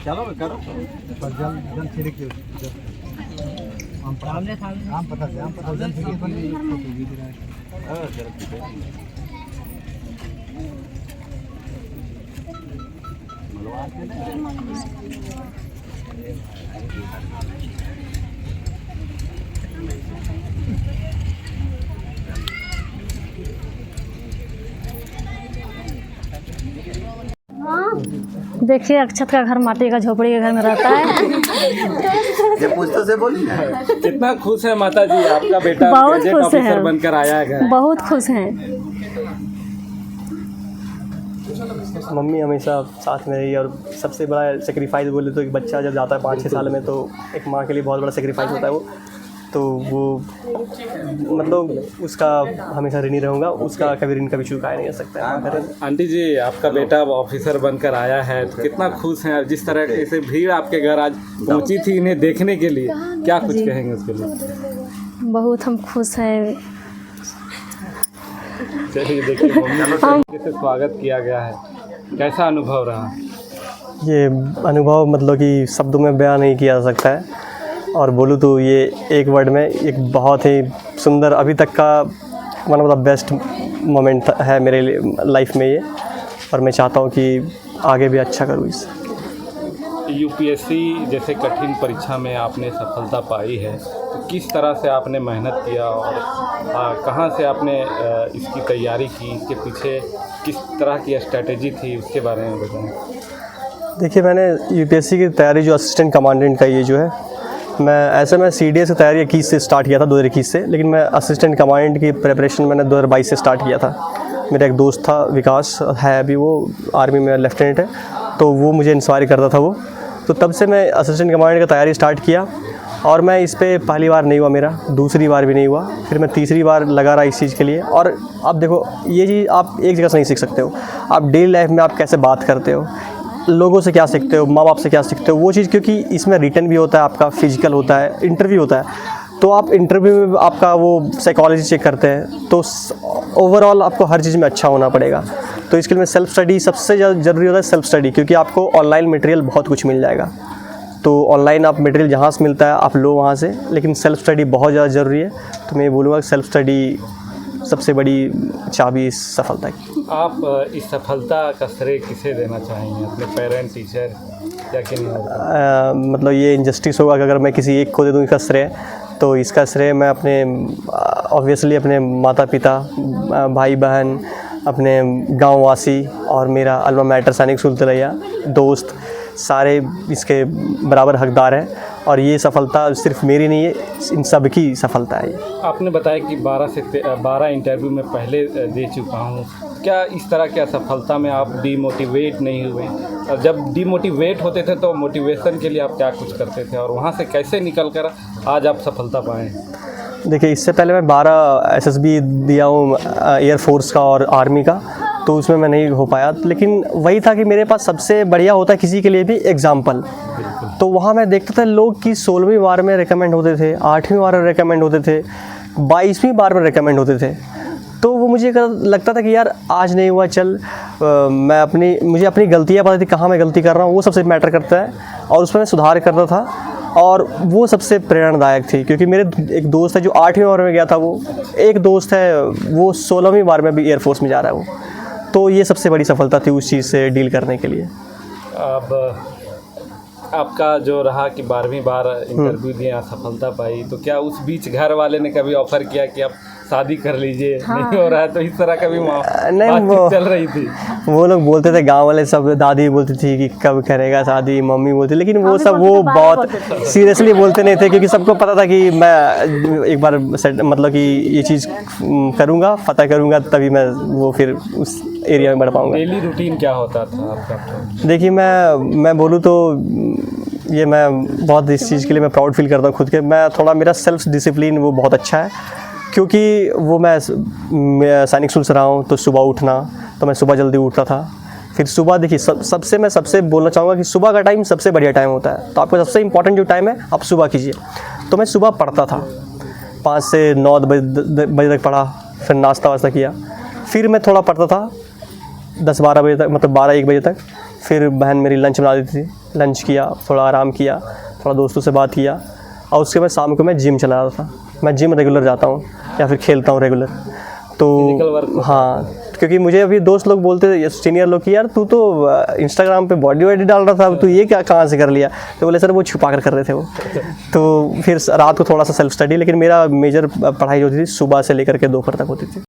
चलो करो पर जल छिड़क के आम पता जल छिड़क देखिए अक्षत का घर माटी का झोपड़ी के घर में रहता है। ये पूछते से बोली कितना खुश है माता जी, आपका बेटा बहुत गैजेट खुश ऑफिसर है, बनकर आया है। बहुत खुश हैं। मम्मी हमेशा साथ में रही और सबसे बड़ा सेक्रीफाइस बोले तो एक बच्चा जब जाता है 5-6 साल में तो एक माँ के लिए बहुत बड़ा सेक्रीफाइस होता है वो, तो वो मतलब उसका हमेशा ऋणी रहूँगा, उसका कभी ऋण कभी चुकाया नहीं जा सकता है। आंटी जी, आपका बेटा अब ऑफिसर बनकर आया है तो कितना खुश हैं। जिस तरह से भीड़ आपके घर आज पहुंची थी इन्हें देखने के लिए, क्या कुछ कहेंगे उसके लिए? बहुत हम खुश हैं। चलिए देखिए मम्मी कैसे स्वागत किया गया है, कैसा अनुभव रहा? ये अनुभव मतलब कि शब्दों में बयान नहीं किया जा सकता है, और बोलूँ तो ये एक वर्ड में एक बहुत ही सुंदर अभी तक का one of the best moment है मेरे लाइफ में ये, और मैं चाहता हूँ कि आगे भी अच्छा करूँ इस। यूपीएससी जैसे कठिन परीक्षा में आपने सफलता पाई है, तो किस तरह से आपने मेहनत किया और कहाँ से आपने इसकी तैयारी की, इसके पीछे किस तरह की स्ट्रैटेजी थी, उसके बारे में बताएं। देखिए मैंने यूपीएससी की तैयारी जो असिस्टेंट कमांडेंट का ये जो है, मैं CDS की तैयारी 21 से स्टार्ट किया था 2021 से, लेकिन मैं असिस्टेंट कमांडेंट की प्रिपरेशन मैंने 2022 से स्टार्ट किया था। मेरा एक दोस्त था विकास है, अभी वो आर्मी में लेफ्टिनेंट है, तो वो मुझे इंस्पायर करता था वो, तो तब से मैं असिस्टेंट कमांडेंट का तैयारी स्टार्ट किया। और मैं इस पर पहली बार नहीं हुआ मेरा, दूसरी बार भी नहीं हुआ, फिर मैं तीसरी बार लगा रहा इस चीज़ के लिए। और अब देखो ये चीज़ आप एक जगह से नहीं सीख सकते हो, आप डेली लाइफ में आप कैसे बात करते हो, लोगों से क्या सीखते हो, माँ बाप से क्या सीखते हो, वो चीज़, क्योंकि इसमें रिटन भी होता है, आपका फिजिकल होता है, इंटरव्यू होता है, तो आप इंटरव्यू में आपका वो साइकोलॉजी चेक करते हैं, तो ओवरऑल आपको हर चीज़ में अच्छा होना पड़ेगा। तो इसके लिए सेल्फ़ स्टडी सबसे ज़्यादा ज़रूरी होता है, सेल्फ़ स्टडी, क्योंकि आपको ऑनलाइन मटेरियल बहुत कुछ मिल जाएगा, तो ऑनलाइन आप मटेरियल जहाँ से मिलता है आप लो वहाँ से, लेकिन सेल्फ़ स्टडी बहुत ज़्यादा ज़रूरी है। तो मैं ये बोलूँगा सेल्फ़ स्टडी सबसे बड़ी चाबी इस सफलता की। आप इस सफलता का श्रेय किसे देना चाहेंगे, अपने पेरेंट, टीचर या किन? मतलब ये इनजस्टिस होगा कि अगर मैं किसी एक को दे दूँ इसका श्रेय, तो इसका श्रेय मैं अपने ऑब्वियसली अपने माता पिता, भाई बहन, अपने गाँव वासी और मेरा अल्मा मैटर सैनिक स्कूल तिलैया दोस्त, सारे इसके बराबर हकदार हैं। और ये सफलता सिर्फ मेरी नहीं है, इन सब की सफलता है। आपने बताया कि 12 इंटरव्यू में पहले दे चुका हूँ, क्या इस तरह की असफलता में आप डीमोटिवेट नहीं हुए? और जब डीमोटिवेट होते थे तो मोटिवेशन के लिए आप क्या कुछ करते थे, और वहाँ से कैसे निकल कर आज आप सफलता पाएँ? देखिए इससे पहले मैं 12 SSB दिया हूँ, एयरफोर्स का और आर्मी का, तो उसमें मैं नहीं हो पाया, लेकिन वही था कि मेरे पास सबसे बढ़िया होता है किसी के लिए भी एग्जाम्पल। तो वहाँ मैं देखता था लोग कि 16वीं बार में रिकमेंड होते थे, 8वीं बार में रिकमेंड होते थे, 22वीं बार में रिकमेंड होते थे, तो वो मुझे लगता था कि यार आज नहीं हुआ, चल मुझे अपनी गलतियाँ पता थी, कहाँ मैं गलती कर रहा हूँ, वो सबसे मैटर करता है, और उसमें मैं सुधार करता था, और वो सबसे प्रेरणादायक थी। क्योंकि मेरे एक दोस्त है जो 8वीं बार में गया था, वो एक दोस्त है वो 16वीं बार में भी एयरफोर्स में जा रहा है वो, तो ये सबसे बड़ी सफलता थी उस चीज़ से डील करने के लिए। अब आपका जो रहा कि 12वीं बार इंटरव्यू दिया, सफलता पाई, तो क्या उस बीच घर वाले ने कभी ऑफर किया कि आप शादी कर लीजिए? हाँ। नहीं हो रहा है, तो इस तरह कभी बातचीत चल रही थी? वो लोग बोलते थे, गांव वाले सब, दादी बोलती थी कि कब करेगा शादी, मम्मी बोलती, लेकिन वो सब वो बहुत सीरियसली बोलते नहीं थे, क्योंकि सबको पता था कि मैं एक बार मतलब कि ये चीज़ करूँगा, पता करूँगा, तभी मैं वो फिर उस एरिया में बढ़ पाऊँगा। डेली रूटीन क्या होता था आपका? देखिए मैं बोलूँ तो ये मैं बहुत इस चीज़ के लिए मैं प्राउड फील करता हूँ खुद के। मैं थोड़ा मेरा सेल्फ डिसिप्लिन वो बहुत अच्छा है, क्योंकि वो मैं सैनिक स्कूल से रहा हूँ, तो सुबह उठना, तो मैं सुबह जल्दी उठता था। फिर सुबह देखिए सबसे बोलना चाहूँगा कि सुबह का टाइम सबसे बढ़िया टाइम होता है, तो आपको सबसे इम्पोर्टेंट जो टाइम है आप सुबह कीजिए। तो मैं सुबह पढ़ता था, 5 से 9 बजे तक पढ़ा, फिर नाश्ता वास्ता किया, फिर मैं थोड़ा पढ़ता था 10-12 बजे तक, मतलब 12-1 बजे तक। फिर बहन मेरी लंच बना देती थी, लंच किया, थोड़ा आराम किया, थोड़ा दोस्तों से बात किया, और उसके बाद शाम को मैं जिम चला जाता था। मैं जिम रेगुलर जाता हूँ या फिर खेलता हूँ रेगुलर। तो हाँ, क्योंकि मुझे अभी दोस्त लोग बोलते थे, सीनियर लोग, कि यार तू तो इंस्टाग्राम पे बॉडी वॉडी डाल रहा था, अब तू ये क्या कहाँ से कर लिया? तो बोले सर वो छुपा कर रहे थे वो। तो फिर रात को थोड़ा सा सेल्फ स्टडी, लेकिन मेरा मेजर पढ़ाई होती थी सुबह से लेकर के दोपहर तक होती थी।